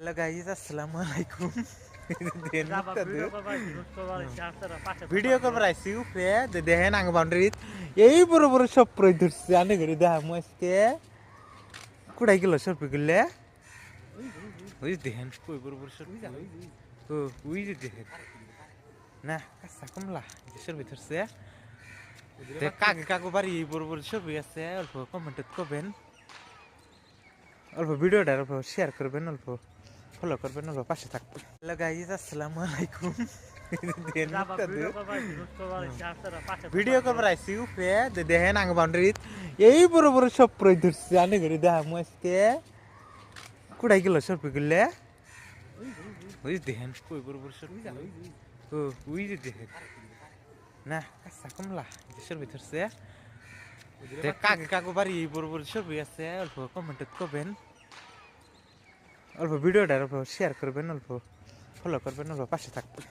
Hello guys, আসসালামু আলাইকুম। Video করবার আইসি উপরে দেখেন আঙ্গ বাউন্ডারি এই বড় বড় সব প্রই ধরছে আনে করে দেখাম আজকে কুড়াই গেল সরপি গেলে ওই দেখেন কই বড় বড় সরপি ও ওই যে দেখেন না কাঁচা কমলা সরপি ধরছে কাকে কাকু বাড়ি বড় বড় সরপি আছে অল্প কমেন্টে করবেন, অল্প ভিডিওটা অল্প শেয়ার করবেন, অল্প ফলো করবেন, অল্প পাশে থাকবেন। হ্যালো গাইস, আসসালামু আলাইকুম। ভিডিও করবার আইসি উপরে দেখেন আঙ্গ বাউন্ডারি এই বড় বড় সব প্রই ধরছে আনে করে দেখাম আজকে কুড়াই গেল সরপি গেলে ওই দেখেন কই বড় বড় সরপি ও ওই যে দেখেন না কাঁচা কমলা সরপি ধরছে কাকে কাকু বাড়ি বড় বড় সরপি আছে অল্প কমেন্টে করবেন, অল্প ভিডিওটা অল্প শেয়ার করবেন, অল্প ফলো করবেন, অল্প পাশে থাকবেন।